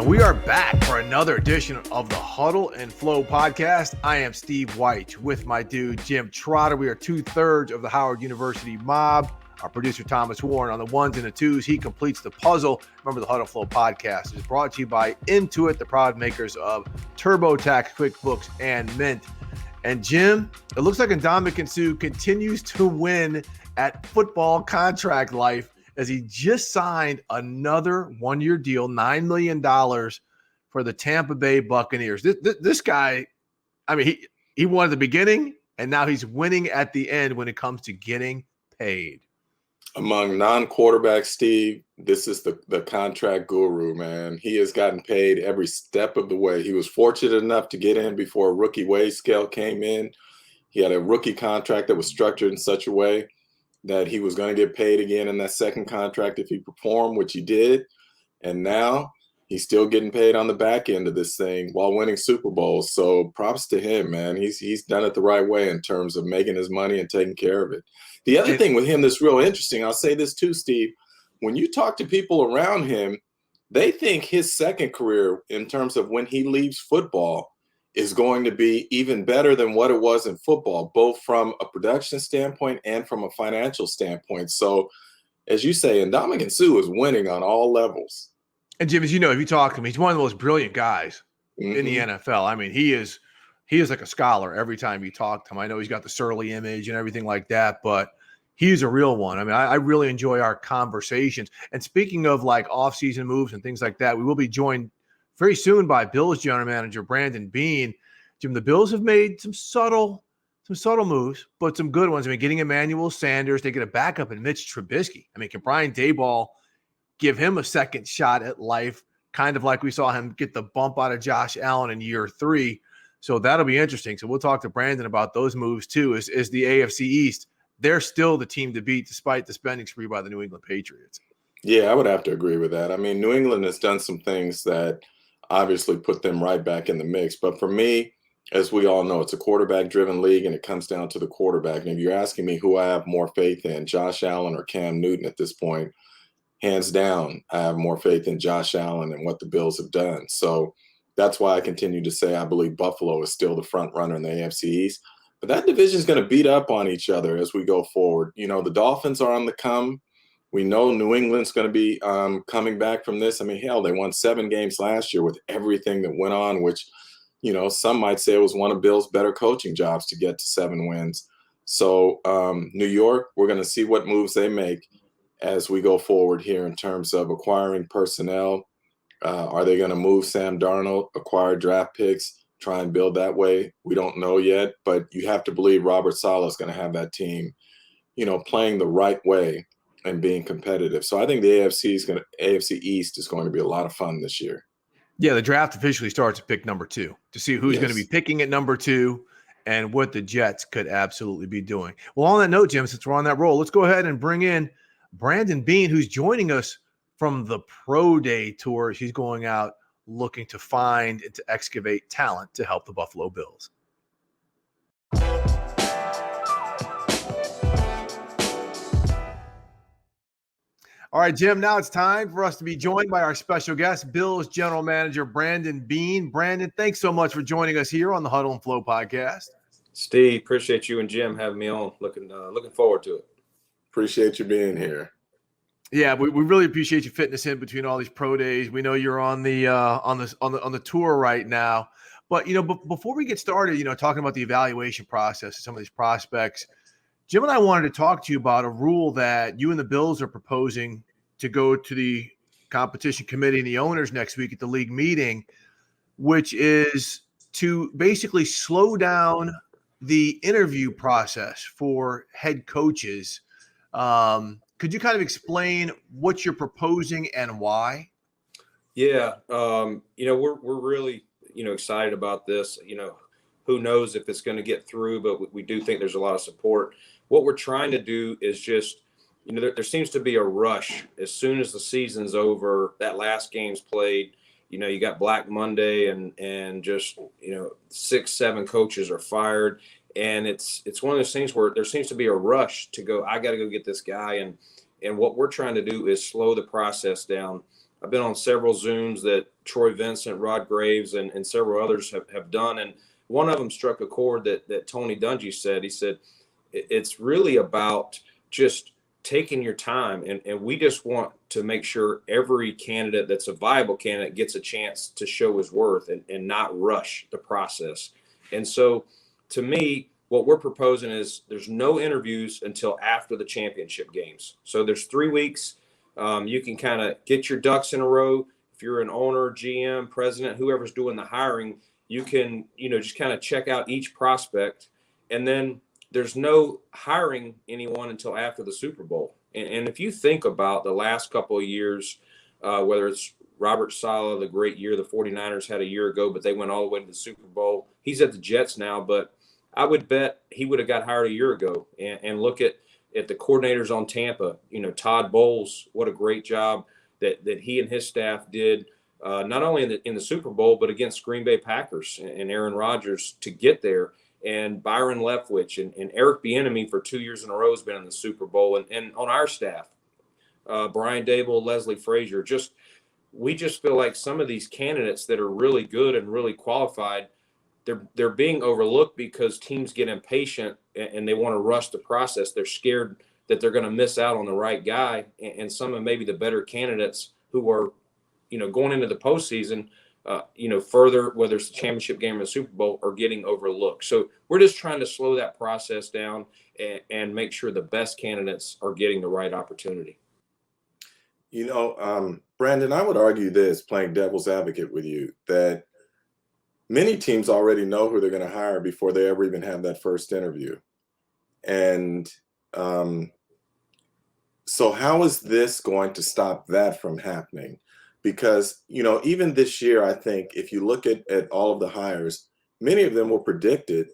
We are back for another edition of the Huddle and Flow podcast. I am Steve White with my dude, Jim Trotter. We are 2/3 of the Howard University mob. Our producer, Thomas Warren, on the ones and the twos. He completes the puzzle. Remember, the Huddle and Flow podcast is brought to you by Intuit, the proud makers of TurboTax, QuickBooks, and Mint. And Jim, it looks like Ndamukong Suh continues to win at football contract life, as he just signed another one-year deal, $9 million for the Tampa Bay Buccaneers. This guy, I mean, he won at the beginning, and now he's winning at the end when it comes to getting paid. Among non-quarterbacks, Steve, this is the contract guru, man. He has gotten paid every step of the way. He was fortunate enough to get in before a rookie wage scale came in. He had a rookie contract that was structured in such a way that he was going to get paid again in that second contract if he performed, which he did. And now he's still getting paid on the back end of this thing while winning Super Bowls. So props to him, man. He's done it the right way in terms of making his money and taking care of it. The other thing with him that's real interesting, I'll say this too, Steve, when you talk to people around him, they think his second career in terms of when he leaves football is going to be even better than what it was in football, both from a production standpoint and from a financial standpoint. So, as you say, Ndamukong Suh is winning on all levels. And Jim, as you know, if you talk to him, he's one of the most brilliant guys in the NFL. I mean, he is like a scholar every time you talk to him. I know he's got the surly image and everything like that, but he's a real one. I mean, I really enjoy our conversations. And speaking of like off-season moves and things like that, we will be joined very soon by Bills general manager Brandon Beane. Jim, the Bills have made some subtle moves, but some good ones. I mean, getting Emmanuel Sanders, they get a backup in Mitch Trubisky. I mean, can Brian Daboll give him a second shot at life, kind of like we saw him get the bump out of Josh Allen in year 3? So that'll be interesting. So we'll talk to Brandon about those moves too. Is the AFC East, they're still the team to beat despite the spending spree by the New England Patriots. Yeah, I would have to agree with that. I mean, New England has done some things that obviously put them right back in the mix. But for me, as we all know, it's a quarterback-driven league, and it comes down to the quarterback. And if you're asking me who I have more faith in, Josh Allen or Cam Newton at this point, hands down, I have more faith in Josh Allen and what the Bills have done. So that's why I continue to say I believe Buffalo is still the front runner in the AFC East. But that division is going to beat up on each other as we go forward. You know, the Dolphins are on the come. We know New England's going to be coming back from this. I mean, hell, they won 7 games last year with everything that went on, which, you know, some might say it was one of Bill's better coaching jobs to get to 7 wins. So New York, we're going to see what moves they make as we go forward here in terms of acquiring personnel. Are they going to move Sam Darnold, acquire draft picks, try and build that way? We don't know yet, but you have to believe Robert Saleh is going to have that team, you know, playing the right way and being competitive. So I think the AFC East is going to be a lot of fun this year. Yeah, the draft officially starts at pick number 2 to see who's going to be picking at number 2 and what the Jets could absolutely be doing. Well, on that note, Jim, since we're on that roll, let's go ahead and bring in Brandon Beane, who's joining us from the Pro Day tour. He's going out looking to find and to excavate talent to help the Buffalo Bills. All right, Jim, now it's time for us to be joined by our special guest, Bills General Manager Brandon Beane. Brandon, thanks so much for joining us here on the Huddle and Flow podcast. Steve, appreciate you and Jim having me on. Looking forward to it. Appreciate you being here. Yeah, we really appreciate you fitting us in between all these pro days. We know you're on the tour right now, but you know, before we get started, you know, talking about the evaluation process of some of these prospects, Jim and I wanted to talk to you about a rule that you and the Bills are proposing to go to the competition committee and the owners next week at the league meeting, which is to basically slow down the interview process for head coaches. Could you kind of explain what you're proposing and why? Yeah, you know, we're really, you know, excited about this. You know, who knows if it's going to get through, but we do think there's a lot of support. What we're trying to do is just, you know, there seems to be a rush as soon as the season's over, that last game's played. You know, you got Black Monday and just, you know, 6-7 coaches are fired. And it's one of those things where there seems to be a rush to go, I got to go get this guy. And what we're trying to do is slow the process down I've been on several Zooms that Troy Vincent, Rod Graves, and several others have done. And one of them struck a chord that Tony Dungy said. He said, it's really about just taking your time. And we just want to make sure every candidate that's a viable candidate gets a chance to show his worth and not rush the process. And so to me, what we're proposing is there's no interviews until after the championship games. So there's 3 weeks. You can kind of get your ducks in a row. If you're an owner, GM, president, whoever's doing the hiring, you can, just kind of check out each prospect. And then there's no hiring anyone until after the Super Bowl. And if you think about the last couple of years, whether it's Robert Saleh, the great year the 49ers had a year ago, but they went all the way to the Super Bowl. He's at the Jets now, but I would bet he would have got hired a year ago. And look at the coordinators on Tampa, Todd Bowles, what a great job that he and his staff did, not only in the Super Bowl, but against Green Bay Packers and Aaron Rodgers to get there. And Byron Leftwich and Eric Bieniemy for 2 years in a row has been in the Super Bowl. And on our staff, Brian Dable, Leslie Frazier, we just feel like some of these candidates that are really good and really qualified, they're being overlooked because teams get impatient and they want to rush the process. They're scared that they're going to miss out on the right guy, and some of maybe the better candidates who are, going into the postseason, further, whether it's the championship game or the Super Bowl, are getting overlooked. So we're just trying to slow that process down and make sure the best candidates are getting the right opportunity. Brandon, I would argue this, playing devil's advocate with you, that many teams already know who they're going to hire before they ever even have that first interview. And so how is this going to stop that from happening? Because, even this year, I think if you look at all of the hires, many of them were predicted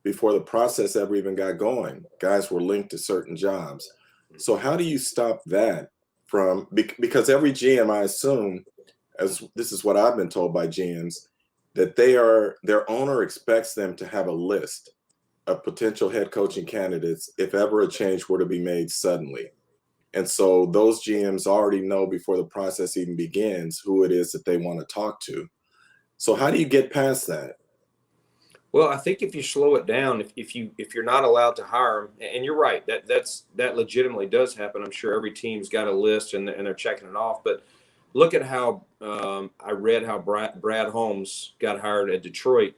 before the process ever even got going. Guys were linked to certain jobs. So how do you stop that from, because every GM, I assume, as this is what I've been told by GMs, that their owner expects them to have a list of potential head coaching candidates if ever a change were to be made suddenly. And so those GMs already know before the process even begins who it is that they want to talk to. So how do you get past that? Well, I think if you slow it down, if you're not allowed to hire them, and you're right, that legitimately does happen. I'm sure every team's got a list and they're checking it off. But look at how I read how Brad Holmes got hired at Detroit.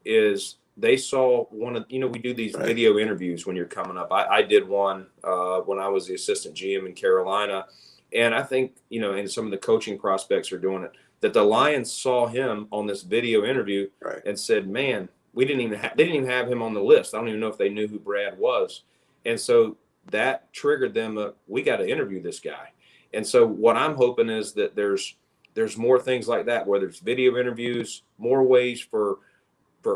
Is they saw one of, we do these video interviews when you're coming up. I did one when I was the assistant GM in Carolina. And I think, and some of the coaching prospects are doing it, that the Lions saw him on this video interview and said, man, they didn't even have him on the list. I don't even know if they knew who Brad was. And so that triggered them. We got to interview this guy. And so what I'm hoping is that there's more things like that, whether it's video interviews, more ways for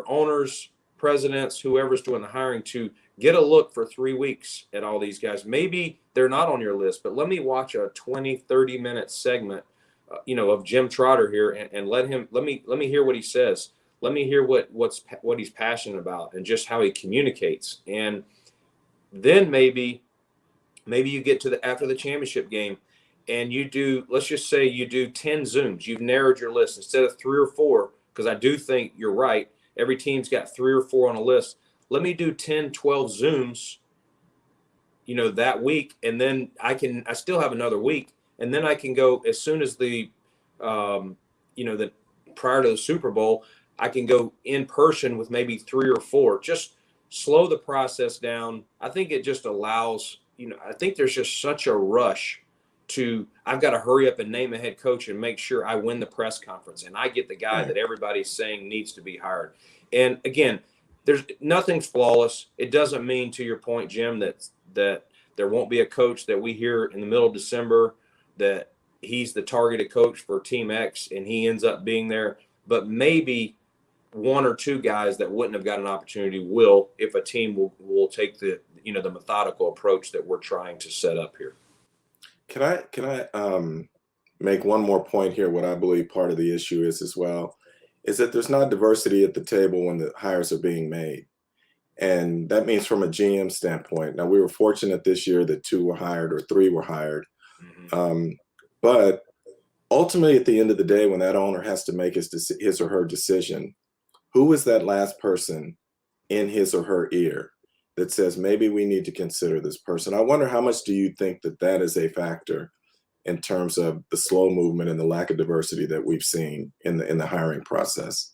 owners, presidents, whoever's doing the hiring to get a look for 3 weeks at all these guys. Maybe they're not on your list, but let me watch a 20, 30-minute segment, of Jim Trotter here and let me hear what he says. Let me hear what he's passionate about and just how he communicates. And then maybe you get to after the championship game and let's just say you do 10 Zooms. You've narrowed your list instead of 3 or 4, because I do think you're right. Every team's got 3 or 4 on a list. Let me do 10, 12 Zooms, that week. And then I still have another week. And then I can go as soon as the prior to the Super Bowl, I can go in person with maybe 3 or 4, just slow the process down. I think it just allows, I think there's just such a rush I've got to hurry up and name a head coach and make sure I win the press conference and I get the guy that everybody's saying needs to be hired. And again, nothing's flawless. It doesn't mean, to your point, Jim, that there won't be a coach that we hear in the middle of December that he's the targeted coach for Team X and he ends up being there. But maybe 1 or 2 guys that wouldn't have got an opportunity will, if a team will take the methodical approach that we're trying to set up here. Can I make one more point here? What I believe part of the issue is as well is that there's not diversity at the table when the hires are being made. And that means from a GM standpoint. Now, we were fortunate this year that 2 were hired or 3 were hired. Mm-hmm. But ultimately, at the end of the day, when that owner has to make his or her decision, who is that last person in his or her ear that says, maybe we need to consider this person? I wonder, how much do you think that is a factor in terms of the slow movement and the lack of diversity that we've seen in the hiring process?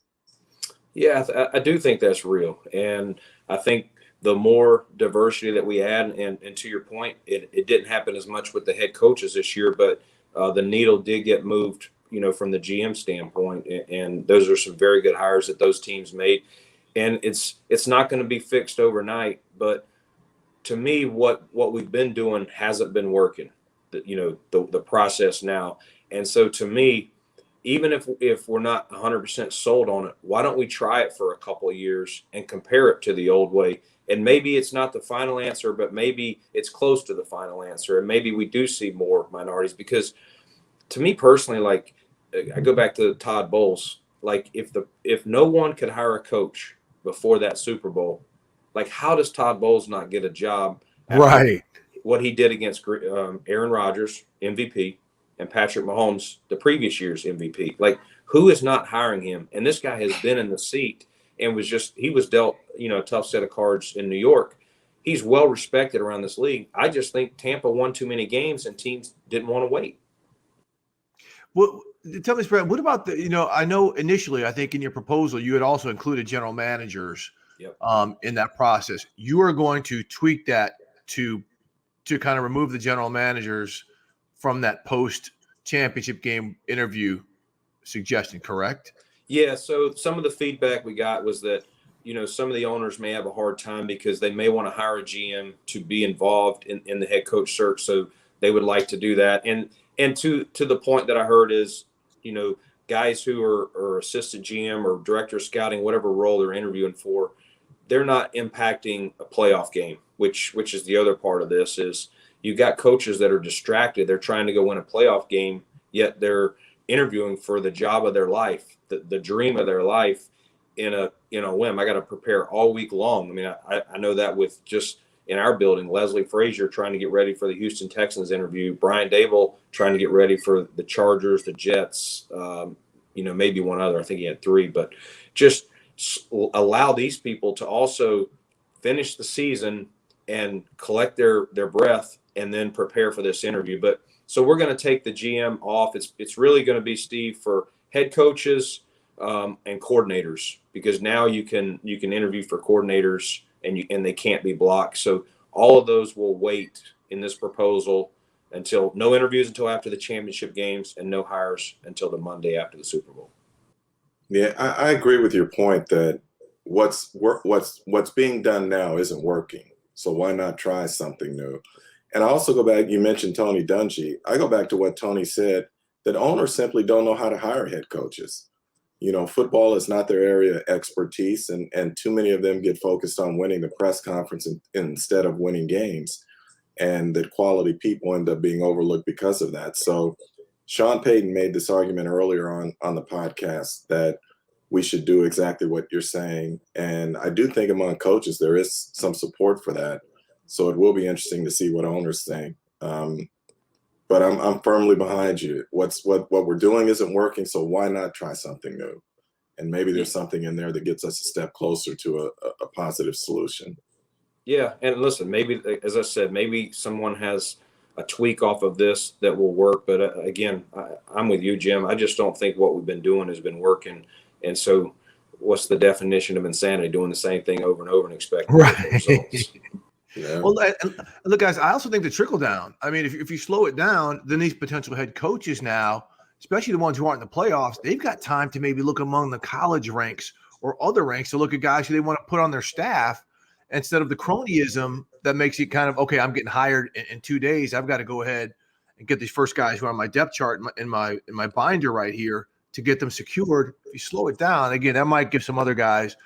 Yeah, I do think that's real. And I think the more diversity that we add, and to your point, it didn't happen as much with the head coaches this year, but the needle did get moved, from the GM standpoint. And those are some very good hires that those teams made. And it's not going to be fixed overnight, but to me, what we've been doing hasn't been working, the process now. And so to me, even if we're not 100% sold on it, why don't we try it for a couple of years and compare it to the old way? And maybe it's not the final answer, but maybe it's close to the final answer. And maybe we do see more minorities, because to me personally, like, I go back to Todd Bowles, like if no one could hire a coach before that Super Bowl, like, how does Todd Bowles not get a job after Right. what he did against Aaron Rodgers, MVP, and Patrick Mahomes, the previous year's MVP? Like, who is not hiring him? And this guy has been in the seat and he was dealt, a tough set of cards in New York. He's well respected around this league. I just think Tampa won too many games and teams didn't want to wait. Well, tell me, Brad, what about I know initially, I think in your proposal, you had also included general managers. Yep. In that process. You are going to tweak that to kind of remove the general managers from that post-championship game interview suggestion, correct? Yeah, so some of the feedback we got was that, some of the owners may have a hard time because they may want to hire a GM to be involved in the head coach search. So they would like to do that. And to the point that I heard is, guys who are assistant GM or director of scouting, whatever role they're interviewing for, they're not impacting a playoff game, which is the other part of this. Is you've got coaches that are distracted. They're trying to go win a playoff game, yet they're interviewing for the job of their life, the dream of their life in a whim. I got to prepare all week long. I mean, I know that with just in our building, Leslie Frazier trying to get ready for the Houston Texans interview, Brian Dable trying to get ready for the Chargers, the Jets, maybe one other. I think he had 3, but just allow these people to also finish the season and collect their breath and then prepare for this interview. But so we're going to take the GM off. It's really going to be, Steve, for head coaches and coordinators, because now you can interview for coordinators and they can't be blocked. So all of those will wait in this proposal until no interviews until after the championship games and no hires until the Monday after the Super Bowl. Yeah, I agree with your point that what's being done now isn't working. So why not try something new? And I also go back, you mentioned Tony Dungy. I go back to what Tony said, that owners simply don't know how to hire head coaches. Football is not their area of expertise, and too many of them get focused on winning the press conference instead of winning games. And that quality people end up being overlooked because of that. So Sean Payton made this argument earlier on the podcast that we should do exactly what you're saying. And I do think among coaches, there is some support for that. So it will be interesting to see what owners think. But I'm firmly behind you. What we're doing isn't working, so why not try something new? And maybe there's something in there that gets us a step closer to a positive solution. Yeah, and listen, maybe, as I said, maybe someone has a tweak off of this that will work. But again, I'm with you, Jim. I just don't think what we've been doing has been working. And so what's the definition of insanity? Doing the same thing over and over and expecting different results. Yeah. Well, look, guys, I also think the trickle down. I mean, if you slow it down, then these potential head coaches now, especially the ones who aren't in the playoffs, they've got time to maybe look among the college ranks or other ranks to look at guys who they want to put on their staff instead of the cronyism that makes it kind of, okay, I'm getting hired in 2 days. I've got to go ahead and get these first guys who are on my depth chart in my binder right here to get them secured. If you slow it down, again, that might give some other guys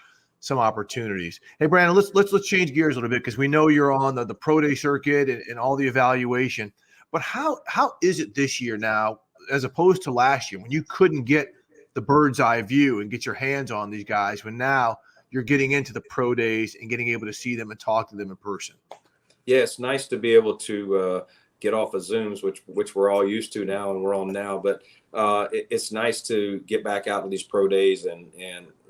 some opportunities. Hey, Brandon, let's change gears a little bit, because we know you're on the pro day circuit and all the evaluation. But how is it this year now, as opposed to last year, when you couldn't get the bird's eye view and get your hands on these guys, when now you're getting into the pro days and getting able to see them and talk to them in person? Yeah, it's nice to be able to get off of Zooms, which we're all used to now and we're on now. But it's nice to get back out to these pro days and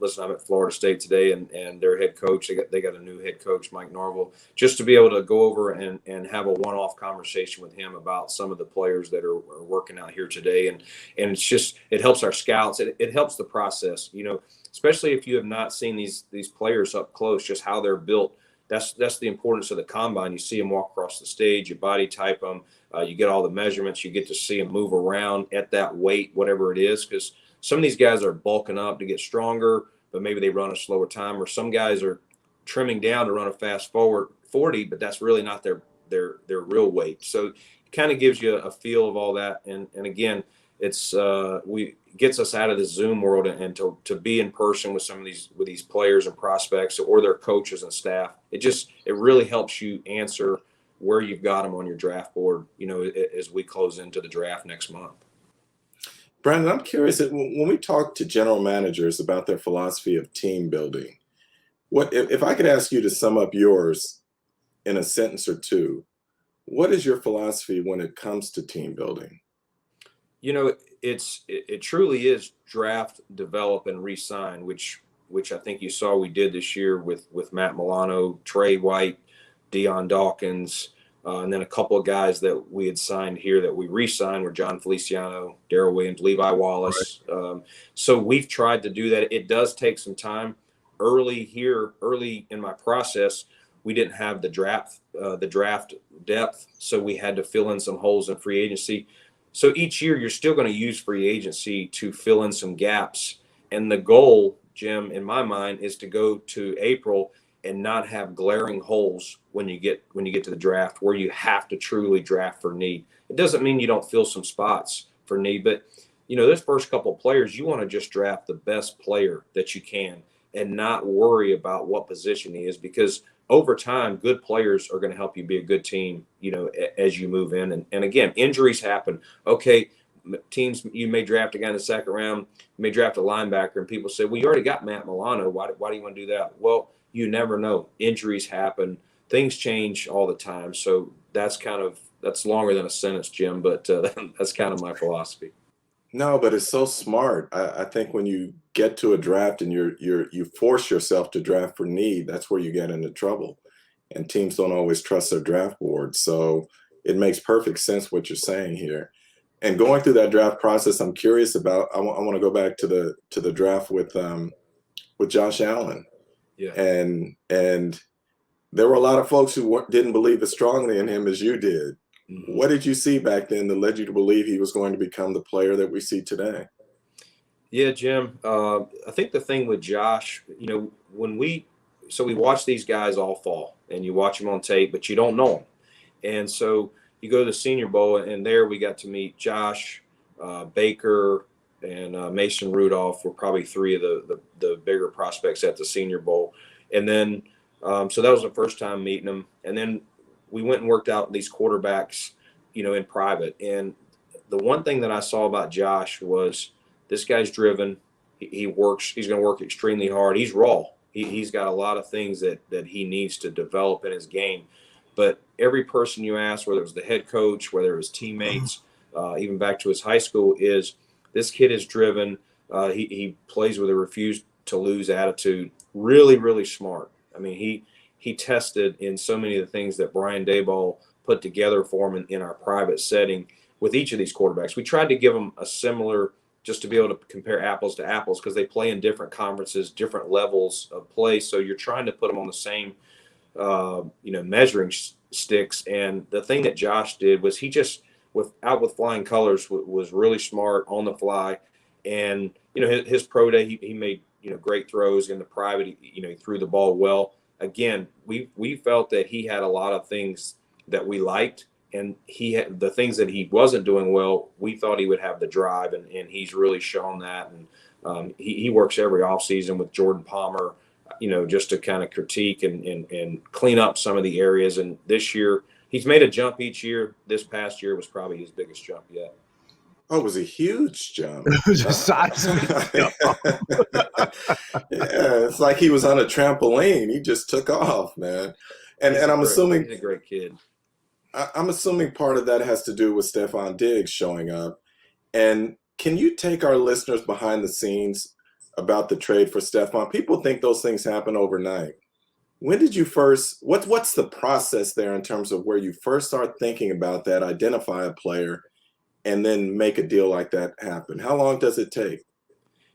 listen. I'm at Florida State today, and their head coach, they got a new head coach, Mike Norville, just to be able to go over and have a one-off conversation with him about some of the players that are working out here today. And it helps our scouts. It helps the process, especially if you have not seen these players up close, just how they're built. That's the importance of the combine. You see them walk across the stage, you body type them, you get all the measurements, you get to see them move around at that weight, whatever it is, because some of these guys are bulking up to get stronger, but maybe they run a slower time, or some guys are trimming down to run a fast forward 40, but that's really not their real weight. So it kind of gives you a feel of all that. And again, it's gets us out of the Zoom world and to be in person with some of these players and prospects or their coaches and staff. It really helps you answer where you've got them on your draft board, as we close into the draft next month. Brandon, I'm curious, when we talk to general managers about their philosophy of team building, if I could ask you to sum up yours in a sentence or two, what is your philosophy when it comes to team building? It truly is draft, develop, and re-sign, which I think you saw we did this year with Matt Milano, Trey White, Deion Dawkins, and then a couple of guys that we had signed here that we re-signed were John Feliciano, Darrell Williams, Levi Wallace. Right. So we've tried to do that. It does take some time. Early in my process, we didn't have the draft depth, so we had to fill in some holes in free agency. So each year you're still going to use free agency to fill in some gaps. And the goal, Jim, in my mind, is to go to April and not have glaring holes when you get to the draft where you have to truly draft for need. It doesn't mean you don't fill some spots for need, but those first couple of players, you want to just draft the best player that you can and not worry about what position he is, because over time, good players are going to help you be a good team, as you move in. And again, injuries happen. Okay, teams, you may draft a guy in the second round, you may draft a linebacker, and people say, well, you already got Matt Milano. Why do you want to do that? Well, you never know. Injuries happen. Things change all the time. So that's longer than a sentence, Jim, but that's kind of my philosophy. No, but it's so smart. I think when you get to a draft and you force yourself to draft for need, that's where you get into trouble. And teams don't always trust their draft board. So it makes perfect sense what you're saying here. And going through that draft process, I'm curious about. I want to go back to the draft with Josh Allen. Yeah. And there were a lot of folks who didn't believe as strongly in him as you did. Mm-hmm. What did you see back then that led you to believe he was going to become the player that we see today? Yeah, Jim. I think the thing with Josh, when we watch these guys all fall, and you watch them on tape, but you don't know them. And so you go to the Senior Bowl, and there we got to meet Josh, Baker, and Mason Rudolph were probably three of the bigger prospects at the Senior Bowl. And then so that was the first time meeting them. And then we went and worked out these quarterbacks, in private. And the one thing that I saw about Josh was this guy's driven. He works. He's going to work extremely hard. He's raw. He's got a lot of things that he needs to develop in his game. But every person you ask, whether it was the head coach, whether it was teammates, even back to his high school, is this kid is driven. He plays with a refuse to lose attitude. Really, really smart. I mean, he tested in so many of the things that Brian Daboll put together for him in our private setting with each of these quarterbacks. We tried to give them a similar, just to be able to compare apples to apples, because they play in different conferences, different levels of play. So you're trying to put them on the same, measuring sticks. And the thing that Josh did was he just, with flying colors, was really smart on the fly. And, his pro day, he made, great throws. In the private, he threw the ball well. Again, we felt that he had a lot of things that we liked, and he had the things that he wasn't doing well. We thought he would have the drive, and he's really shown that. And he works every offseason with Jordan Palmer, just to kind of critique and clean up some of the areas. And this year, he's made a jump each year. This past year was probably his biggest jump yet. Oh, it was a huge jump. It was a seismic jump. Yeah, it's like he was on a trampoline. He just took off, man. And I'm assuming he's a great kid. I'm assuming part of that has to do with Stefon Diggs showing up. And can you take our listeners behind the scenes about the trade for Stefon? People think those things happen overnight. When did you first, what's the process there in terms of where you first start thinking about that, identify a player, and then make a deal like that happen? How long does it take?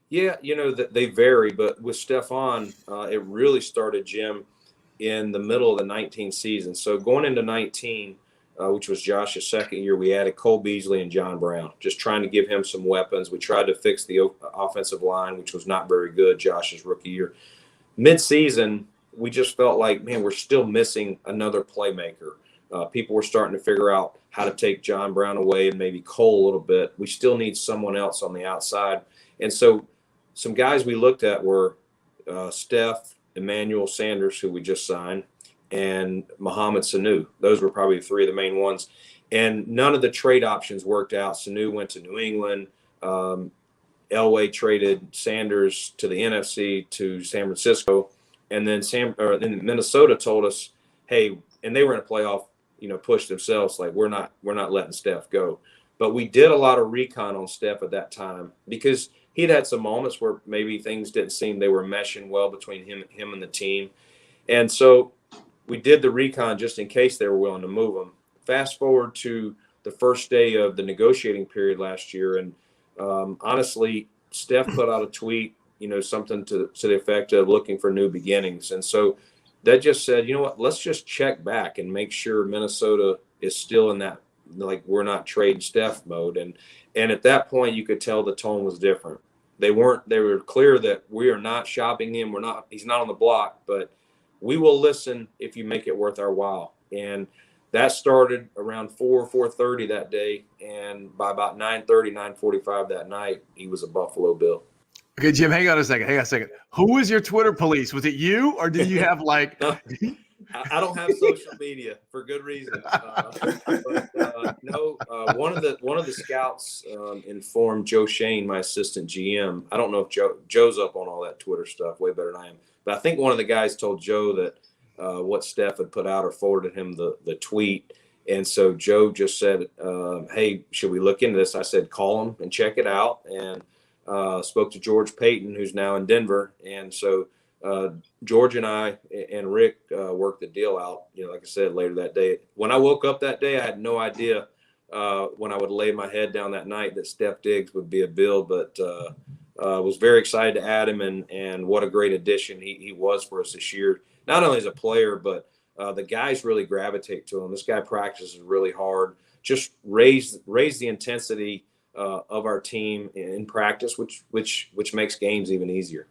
Yeah, they vary, but with Stefon, it really started, Jim, in the middle of the 19 season. So going into 19, which was Josh's second year, we added Cole Beasley and John Brown, just trying to give him some weapons. We tried to fix the offensive line, which was not very good Josh's rookie year. Mid-season, we just felt like, man, we're still missing another playmaker. People were starting to figure out how to take John Brown away and maybe Cole a little bit. We still need someone else on the outside. And so some guys we looked at were Emmanuel Sanders, who we just signed, and Mohamed Sanu. Those were probably three of the main ones. And none of the trade options worked out. Sanu went to New England. Elway traded Sanders to the NFC to San Francisco. And then Minnesota told us, hey, and they were in a playoff, push themselves, like we're not letting Steph go. But we did a lot of recon on Steph at that time because he'd had some moments where maybe things didn't seem they were meshing well between him and the team. And so we did the recon just in case they were willing to move him. Fast forward to the first day of the negotiating period last year. And honestly, Steph put out a tweet, something to the effect of looking for new beginnings. And so that just said, you know what, let's just check back and make sure Minnesota is still in that, like, we're not trading Steph mode. And at that point, you could tell the tone was different. They were clear that we are not shopping him. He's not on the block, but we will listen if you make it worth our while. And that started around 4:30 that day. And by about 9:30, 9:45 that night, he was a Buffalo Bill. Okay, Jim, hang on a second. Who was your Twitter police? Was it you, or did you have like? No, I don't have social media for good reason. One of the scouts informed Joe Shane, my assistant GM. I don't know if Joe's up on all that Twitter stuff way better than I am, but I think one of the guys told Joe that what Steph had put out or forwarded him the tweet. And so Joe just said, hey, should we look into this? I said, call him and check it out. And spoke to George Payton, who's now in Denver. And so George and I and Rick worked the deal out, like I said, later that day. When I woke up that day, I had no idea when I would lay my head down that night that Steph Diggs would be a Bill, but was very excited to add him, and what a great addition he was for us this year. Not only as a player, but the guys really gravitate to him. This guy practices really hard, just raise the intensity of our team in practice, which makes games even easier.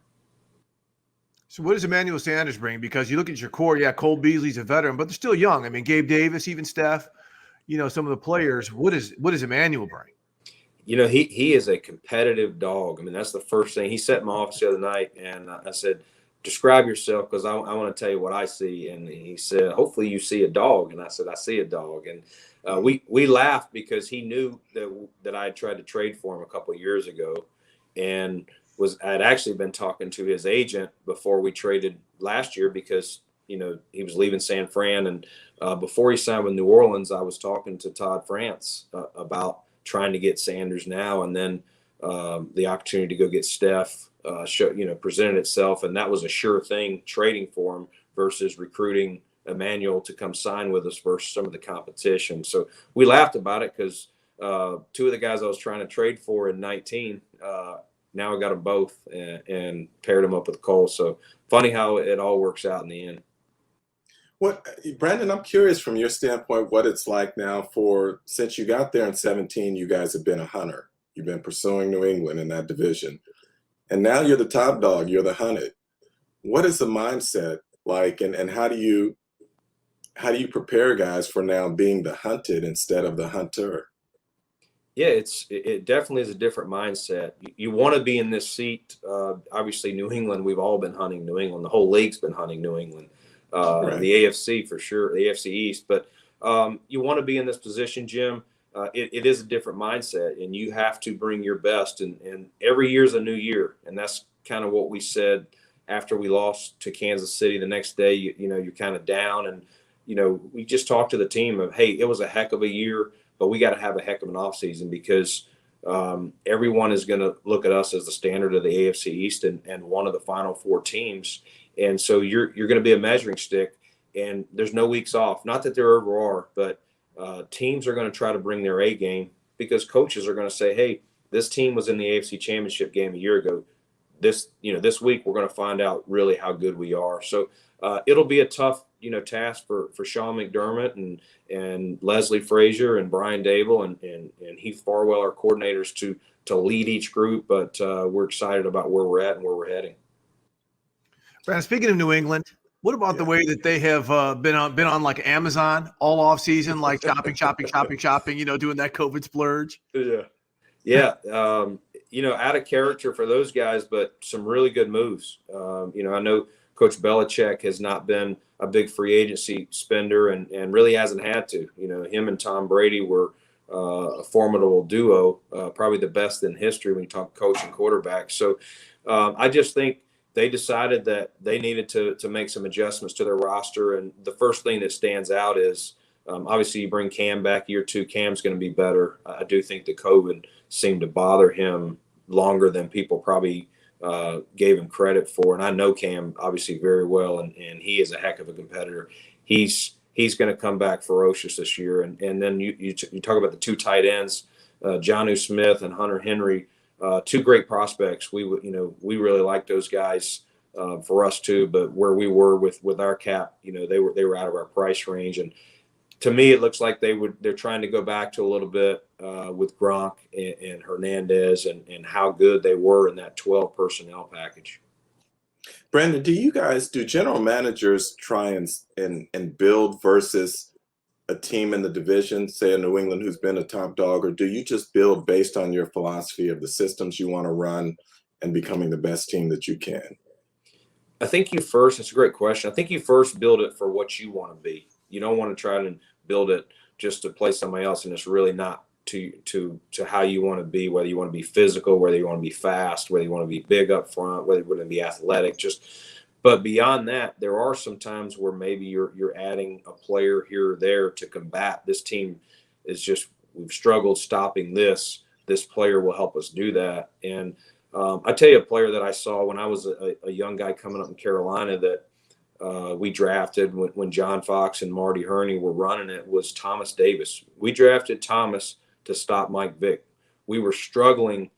So what does Emmanuel Sanders bring? Because you look at your core, Cole Beasley's a veteran, but they're still young. I mean, Gabe Davis, even Steph, some of the players. What does Emmanuel bring? He is a competitive dog. I mean, that's the first thing. He sat in my office the other night, and I said, describe yourself, because I want to tell you what I see. And he said, hopefully you see a dog. And I said, I see a dog. And we laughed because he knew that I had tried to trade for him a couple of years ago, and I'd actually been talking to his agent before we traded last year because he was leaving San Fran, and before he signed with New Orleans, I was talking to Todd France about trying to get Sanders now, and then the opportunity to go get Steph presented itself, and that was a sure thing, trading for him versus recruiting Emmanuel to come sign with us versus some of the competition. So we laughed about it because two of the guys I was trying to trade for in 19, now I got them both and paired them up with Cole. So funny how it all works out in the end. Brandon, I'm curious from your standpoint what it's like now since you got there in 17, you guys have been a hunter. You've been pursuing New England in that division. And now you're the top dog, you're the hunted. What is the mindset like, and how do you prepare guys for now being the hunted instead of the hunter? Yeah, it definitely is a different mindset. You want to be in this seat. Obviously, New England, we've all been hunting New England. The whole league's been hunting New England. Right. The AFC for sure, the AFC East. But you want to be in this position, Jim. It is a different mindset, and you have to bring your best. And every year's a new year, and that's kind of what we said after we lost to Kansas City. The next day, you're kind of down, and we just talked to the team of, hey, it was a heck of a year, but we got to have a heck of an offseason because everyone is going to look at us as the standard of the AFC East and one of the final four teams. And so you're going to be a measuring stick, and there's no weeks off. Not that there ever are, but teams are going to try to bring their A game because coaches are going to say, hey, this team was in the AFC Championship game a year ago. This week we're going to find out really how good we are. So it'll be a tough, task for Sean McDermott and Leslie Frazier and Brian Dable and Heath Farwell, our coordinators, to lead each group. But we're excited about where we're at and where we're heading. Brandon, speaking of New England, what about the way that they have been on like Amazon all off season, like shopping, doing that COVID splurge? Yeah. Out of character for those guys, but some really good moves. I know Coach Belichick has not been a big free agency spender and really hasn't had to. Him and Tom Brady were a formidable duo, probably the best in history when you talk coach and quarterback. So I just think they decided that they needed to make some adjustments to their roster. And the first thing that stands out is obviously you bring Cam back year 2. Cam's going to be better. I do think the COVID seemed to bother him longer than people probably gave him credit for. And I know Cam obviously very well, and he is a heck of a competitor. He's going to come back ferocious this year. And then you talk about the 2 tight ends, Jonnu Smith and Hunter Henry, 2 great prospects. We really like those guys for us too. But where we were with our cap, they were out of our price range. And to me, it looks like they're trying to go back to a little bit with Gronk and Hernandez and how good they were in that 12 personnel package. Brandon, do general managers try and build versus a team in the division, say a New England who's been a top dog, or do you just build based on your philosophy of the systems you want to run and becoming the best team that you can? I think it's a great question. I think you first build it for what you want to be. You don't want to try to build it just to play somebody else, and it's really not to how you want to be, whether you want to be physical, whether you want to be fast, whether you want to be big up front, whether you want to be athletic. But beyond that, there are some times where maybe you're adding a player here or there to combat. This team we've struggled stopping this. This player will help us do that. And I tell you, a player that I saw when I was a young guy coming up in Carolina that we drafted when John Fox and Marty Herney were running it was Thomas Davis. We drafted Thomas to stop Mike Vick. We were struggling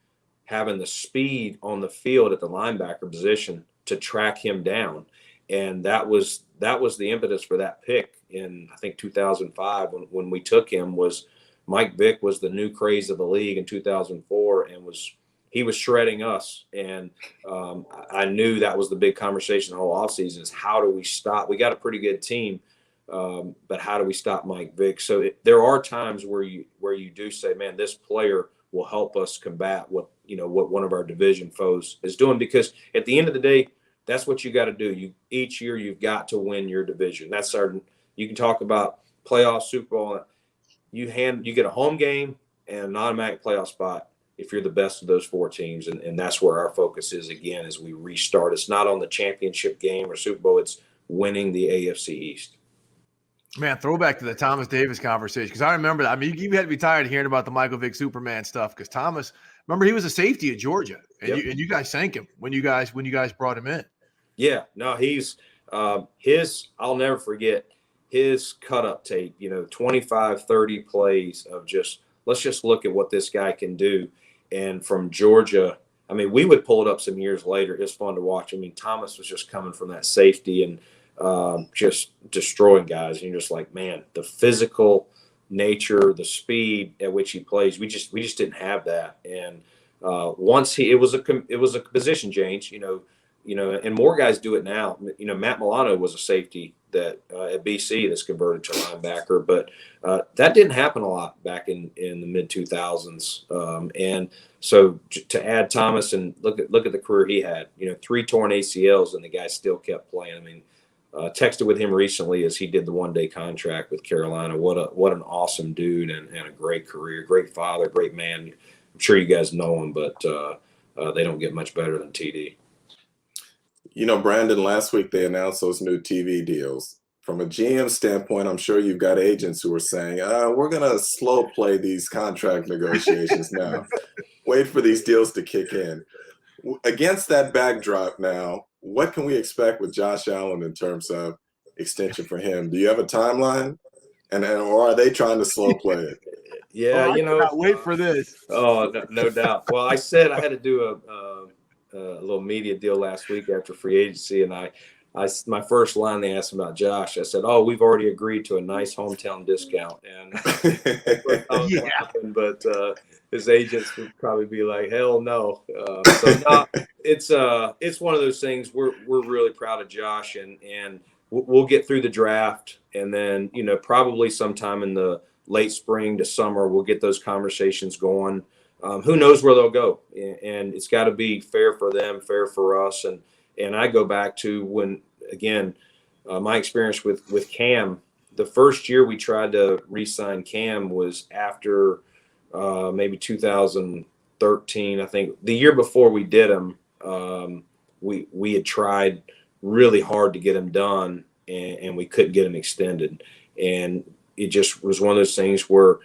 having the speed on the field at the linebacker position to track him down. And that was the impetus for that pick in, I think, 2005 when we took him. Was Mike Vick was the new craze of the league in 2004 and he was shredding us. And I knew that was the big conversation the whole offseason is how do we stop? We got a pretty good team, but how do we stop Mike Vick? So there are times where you do say, man, this player will help us combat what one of our division foes is doing, because at the end of the day, that's what you got to do. Each year you've got to win your division. That's certain. You can talk about playoff, Super Bowl. You get a home game and an automatic playoff spot if you're the best of those 4 teams. And that's where our focus is again as we restart. It's not on the championship game or Super Bowl. It's winning the AFC East. Man, throwback to the Thomas Davis conversation, because I remember that. I mean, you had to be tired of hearing about the Michael Vick Superman stuff, because Thomas, remember, he was a safety at Georgia, and you guys sank him when you guys brought him in. Yeah, no, he's I'll never forget his cut-up tape, 25, 30 plays of let's just look at what this guy can do. And from Georgia, I mean, we would pull it up some years later. It's fun to watch. I mean, Thomas was just coming from that safety and just destroying guys. And you're just like, man, the physical nature, the speed at which he plays, we just didn't have that. And once it was a position change, and more guys do it now. Matt Milano was a safety that at BC that's converted to linebacker, but that didn't happen a lot back in the mid 2000s. And so to add Thomas and look at the career he had, 3 torn ACLs, and the guy still kept playing. I mean, texted with him recently as he did the 1-day contract with Carolina. What an awesome dude and a great career, great father, great man. I'm sure you guys know him, but they don't get much better than TD. Brandon, last week they announced those new TV deals from a GM standpoint, I'm sure you've got agents who are saying, we're going to slow play these contract negotiations now. Wait for these deals to kick in. Against that backdrop now, what can we expect with Josh Allen in terms of extension for him? Do you have a timeline? Or are they trying to slow play it? Yeah, I cannot wait for this. Oh, no doubt. Well, I said I had to do a little media deal last week after free agency, and my first line they asked about Josh. I said, "Oh, we've already agreed to a nice hometown discount," and Yeah. laughing, but his agents would probably be like, "Hell no!" So no, it's one of those things. We're really proud of Josh, and we'll get through the draft, and then probably sometime in the late spring to summer we'll get those conversations going. Who knows where they'll go, and it's got to be fair for them, fair for us, and I go back to when, again, my experience with Cam. The first year we tried to re-sign Cam was after maybe 2013. I think the year before we did him, we had tried really hard to get him done, and we couldn't get him extended. And it just was one of those things where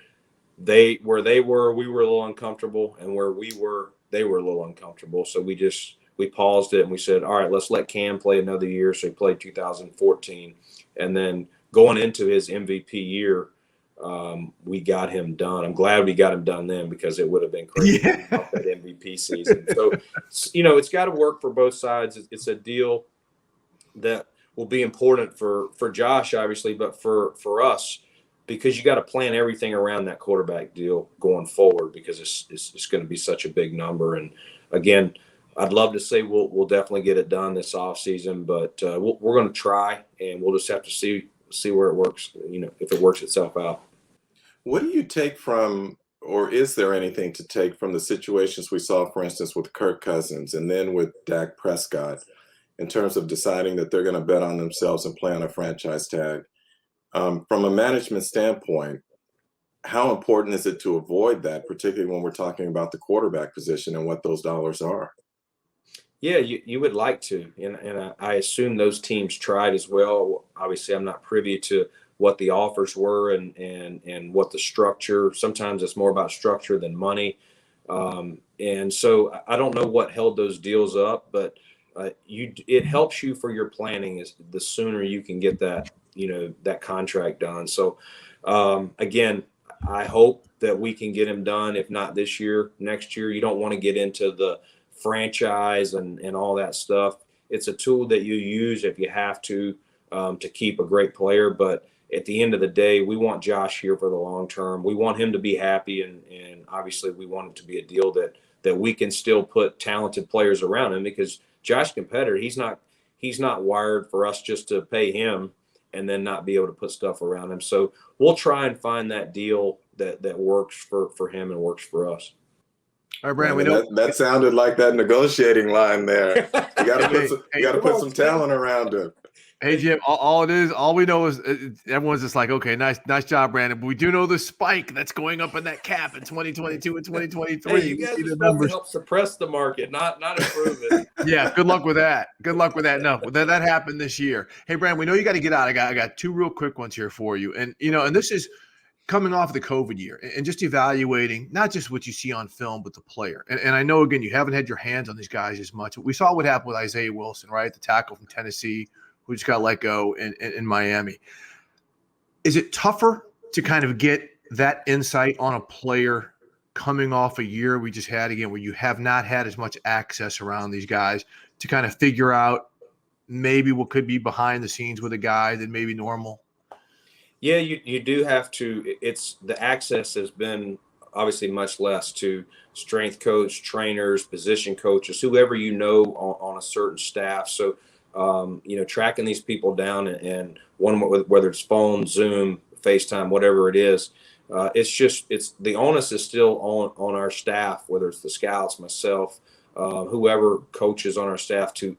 they were, we were a little uncomfortable, and where we were, they were a little uncomfortable. So we paused it and we said, all right, let's let Cam play another year. So he played 2014, and then going into his MVP year, we got him done. I'm glad we got him done then, because it would have been crazy about that MVP season. So, it's got to work for both sides. It's a deal that will be important for Josh, obviously, but for us, because you got to plan everything around that quarterback deal going forward, because it's going to be such a big number. And again, I'd love to say we'll definitely get it done this offseason, but we're going to try, and we'll just have to see where it works, if it works itself out. What do you take from, or is there anything to take from the situations we saw, for instance, with Kirk Cousins and then with Dak Prescott, in terms of deciding that they're going to bet on themselves and play on a franchise tag? From a management standpoint, how important is it to avoid that, particularly when we're talking about the quarterback position and what those dollars are? Yeah, you would like to, and I assume those teams tried as well. Obviously, I'm not privy to what the offers were and what the structure. Sometimes it's more about structure than money, and so I don't know what held those deals up, but it helps you for your planning is the sooner you can get that that contract done. So again, I hope that we can get him done. If not this year, next year. You don't want to get into the franchise and all that stuff. It's a tool that you use if you have to keep a great player. But at the end of the day, we want Josh here for the long term. We want him to be happy, and obviously we want it to be a deal that we can still put talented players around him, because Josh competitor, he's not wired for us just to pay him and then not be able to put stuff around him. So we'll try and find that deal that works for him and works for us. All right, Brandon, we know that sounded like that negotiating line there. You got to put some talent around him. Hey, Jim, all we know is everyone's just like, okay, nice job, Brandon. But we do know the spike that's going up in that cap in 2022 and 2023. Hey, you guys are supposed to help suppress the market, not improve it. Yeah, good luck with that. No, that happened this year. Hey, Brandon, we know you got to get out. I got two real quick ones here for you. And, and this is coming off the COVID year and just evaluating not just what you see on film, but the player. And I know, again, you haven't had your hands on these guys as much. We saw what happened with Isaiah Wilson, right? The tackle from Tennessee, who just got let go in Miami. Is it tougher to kind of get that insight on a player coming off a year we just had, again, where you have not had as much access around these guys to kind of figure out maybe what could be behind the scenes with a guy than maybe normal? Yeah, you do have to. It's the access has been obviously much less to strength coach, trainers, position coaches, whoever on a certain staff. So tracking these people down and one, whether it's phone, Zoom, FaceTime, whatever it is, it's the onus is still on our staff, whether it's the scouts, myself, whoever coaches on our staff to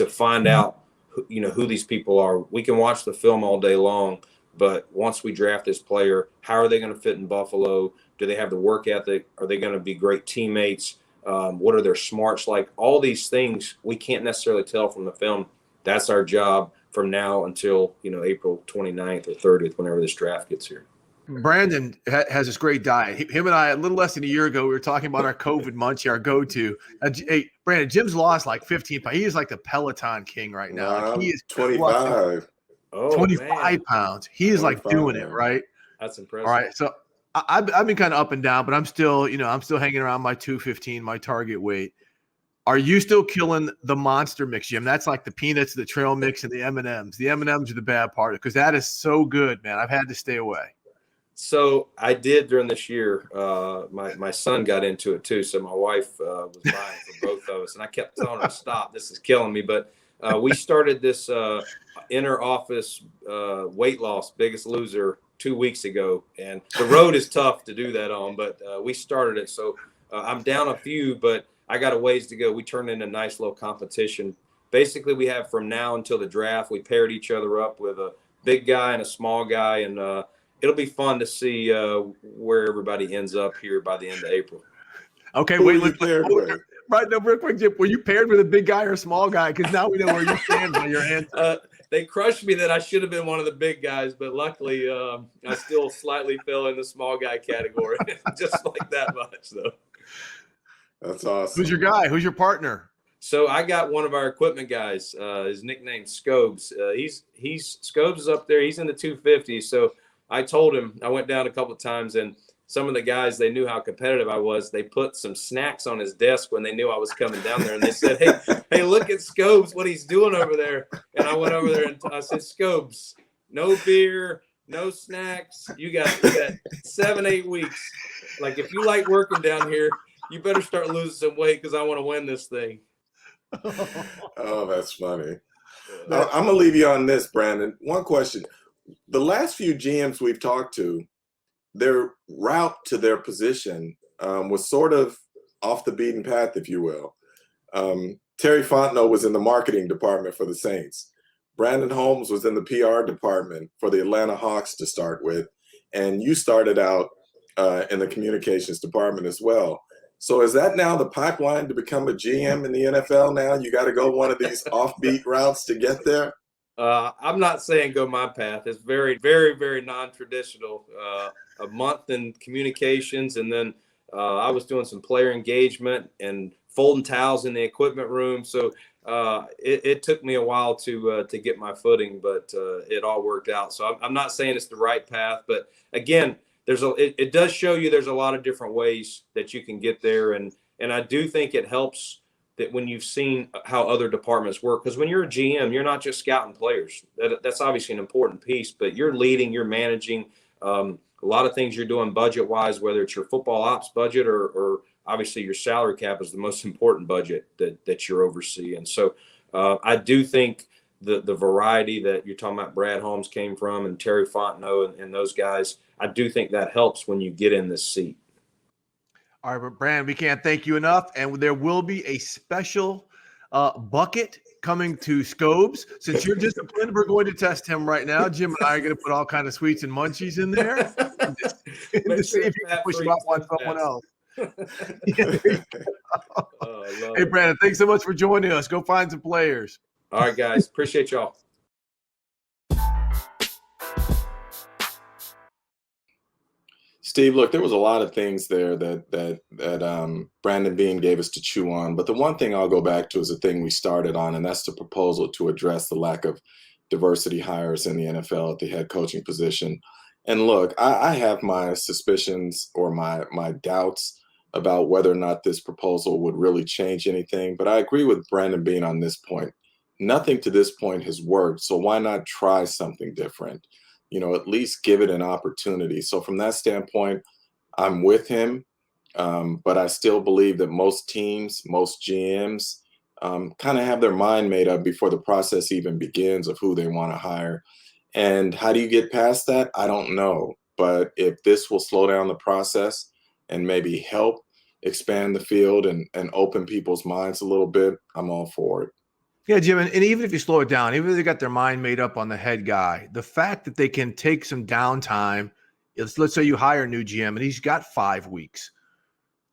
find out who these people are. We can watch the film all day long, but once we draft this player, how are they going to fit in Buffalo? Do they have the work ethic? Are they going to be great teammates? What are their smarts like? All these things we can't necessarily tell from the film. That's our job. from now until, April 29th or 30th, whenever this draft gets here. Brandon has this great diet. Him and I, a little less than a year ago, we were talking about our COVID munchie, our go-to. Hey, Brandon, Jim's lost like 15 pounds. He is like the Peloton king right now. Like, he is 25. 25 pounds. He is like doing it, right? That's impressive. All right. So I've been kind of up and down, but I'm still hanging around my 215, my target weight. Are you still killing the monster mix, Jim? That's like the peanuts, the trail mix, and the M&Ms. The M&Ms are the bad part because that is so good, man. I've had to stay away. So I did during this year. My son got into it too. So my wife was buying for both of us, and I kept telling her, "Stop! This is killing me." But we started this inner office weight loss, Biggest Loser, 2 weeks ago, and the road is tough to do that on. But we started it, so I'm down a few, but I got a ways to go. We turned in a nice little competition. Basically, we have from now until the draft. We paired each other up with a big guy and a small guy, and it'll be fun to see where everybody ends up here by the end of April. Okay, wait. Right, no, real quick, Jim. Were you paired with a big guy or a small guy? Because now we know where you stand by your answer. They crushed me that I should have been one of the big guys, but luckily I still slightly fell in the small guy category, just like that much, though. That's awesome. Who's your guy? Who's your partner? So I got one of our equipment guys. His nickname's Scobes. He's Scobes is up there. He's in the 250s. So I told him, I went down a couple of times, and some of the guys, they knew how competitive I was. They put some snacks on his desk when they knew I was coming down there, and they said, hey, look at Scobes, what he's doing over there. And I went over there and I said, Scobes, no beer, no snacks. You got 7-8 weeks. Like, if you like working down here, you better start losing some weight because I want to win this thing. Oh, that's funny. I'm going to leave you on this, Brandon. One question. The last few GMs we've talked to, their route to their position was sort of off the beaten path, if you will. Terry Fontenot was in the marketing department for the Saints. Brandon Holmes was in the PR department for the Atlanta Hawks to start with. And you started out in the communications department as well. So is that now the pipeline to become a GM in the NFL now? You got to go one of these offbeat routes to get there? I'm not saying go my path. It's very, very, very non-traditional. A month in communications, and then I was doing some player engagement and folding towels in the equipment room. So it took me a while to get my footing, but it all worked out. So I'm not saying it's the right path, but again, it does show you there's a lot of different ways that you can get there, and I do think it helps that when you've seen how other departments work, because when you're a GM, you're not just scouting players. That's obviously an important piece, but you're leading, you're managing a lot of things you're doing budget-wise, whether it's your football ops budget or obviously your salary cap is the most important budget that you're overseeing. So I do think the variety that you're talking about Brad Holmes came from and Terry Fontenot and those guys, I do think that helps when you get in this seat. All right, but Brandon, we can't thank you enough. And there will be a special bucket coming to Scobes. Since you're disciplined, we're going to test him right now. Jim and I are going to put all kinds of sweets and munchies in there to see if you can push him up on someone else. Hey, Brandon, thanks so much for joining us. Go find some players. All right, guys. Appreciate y'all. Steve, look, there was a lot of things there that Brandon Beane gave us to chew on. But the one thing I'll go back to is the thing we started on, and that's the proposal to address the lack of diversity hires in the NFL at the head coaching position. And look, I have my suspicions or my doubts about whether or not this proposal would really change anything. But I agree with Brandon Beane on this point. Nothing to this point has worked. So why not try something different? At least give it an opportunity. So from that standpoint, I'm with him. But I still believe that most teams, most GMs kind of have their mind made up before the process even begins of who they want to hire. And how do you get past that? I don't know. But if this will slow down the process and maybe help expand the field and open people's minds a little bit, I'm all for it. Yeah, Jim, and even if you slow it down, even if they got their mind made up on the head guy, the fact that they can take some downtime is, let's say you hire a new GM and he's got 5 weeks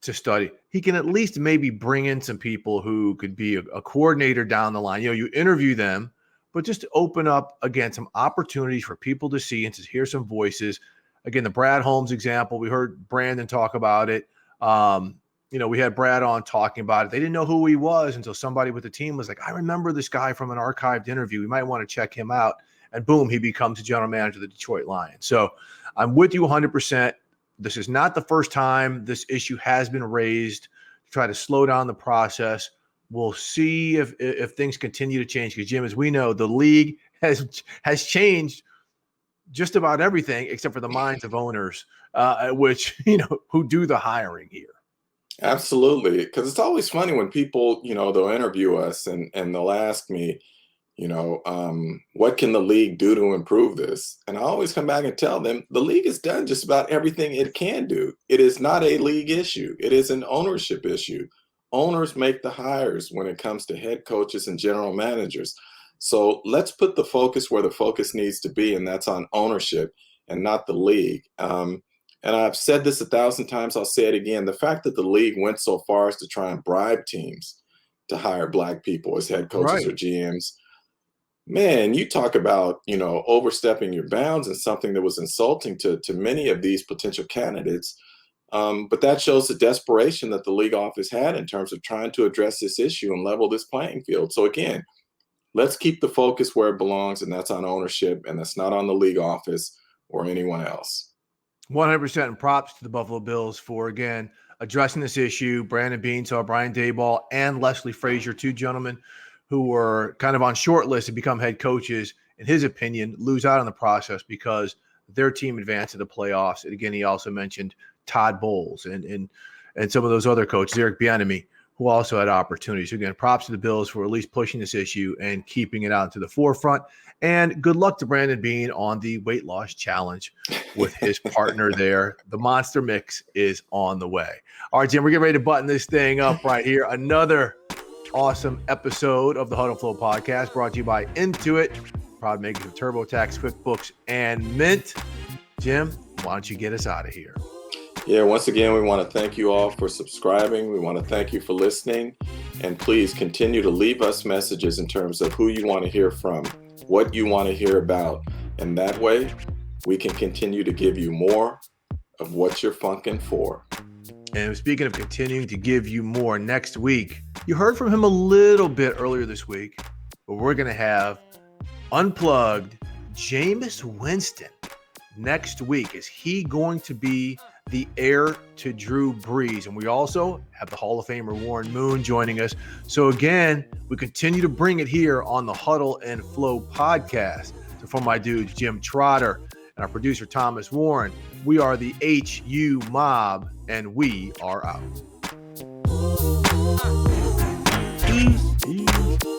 to study. He can at least maybe bring in some people who could be a coordinator down the line. You interview them, but just to open up, again, some opportunities for people to see and to hear some voices. Again, the Brad Holmes example, we heard Brandon talk about it. We had Brad on talking about it. They didn't know who he was until somebody with the team was like, I remember this guy from an archived interview. We might want to check him out. And boom, he becomes the general manager of the Detroit Lions. So I'm with you 100%. This is not the first time this issue has been raised to try to slow down the process. We'll see if things continue to change, because, Jim, as we know, the league has changed just about everything except for the minds of owners, who do the hiring here. Absolutely. Because it's always funny when people, they'll interview us and they'll ask me, what can the league do to improve this? And I always come back and tell them the league has done just about everything it can do. It is not a league issue. It is an ownership issue. Owners make the hires when it comes to head coaches and general managers. So let's put the focus where the focus needs to be, and that's on ownership and not the league. And I've said this 1,000 times, I'll say it again. The fact that the league went so far as to try and bribe teams to hire Black people as head coaches or GMs, man, you talk about, overstepping your bounds and something that was insulting to many of these potential candidates. But that shows the desperation that the league office had in terms of trying to address this issue and level this playing field. So again, let's keep the focus where it belongs, and that's on ownership, and that's not on the league office or anyone else. 100%, and props to the Buffalo Bills for, again, addressing this issue. Brandon Beane, Brian Daboll, and Leslie Frazier, two gentlemen who were kind of on short lists to become head coaches, in his opinion, lose out on the process because their team advanced to the playoffs. And again, he also mentioned Todd Bowles and some of those other coaches, Eric Bieniemy, who also had opportunities. So again, props to the Bills for at least pushing this issue and keeping it out to the forefront. And good luck to Brandon Beane on the weight loss challenge with his partner there. The Monster Mix is on the way. All right, Jim, we're getting ready to button this thing up right here. Another awesome episode of the Huddle Flow podcast brought to you by Intuit, proud makers of TurboTax, QuickBooks, and Mint. Jim, why don't you get us out of here? Yeah, once again, we want to thank you all for subscribing. We want to thank you for listening. And please continue to leave us messages in terms of who you want to hear from, what you want to hear about. And that way, we can continue to give you more of what you're funkin' for. And speaking of continuing to give you more, next week, you heard from him a little bit earlier this week, but we're going to have unplugged Jameis Winston next week. Is he going to be the heir to Drew Brees? And we also have the Hall of Famer Warren Moon joining us. So again, we continue to bring it here on the Huddle and Flow podcast. So for my dudes, Jim Trotter and our producer, Thomas Warren, we are the HU Mob, and we are out. Peace.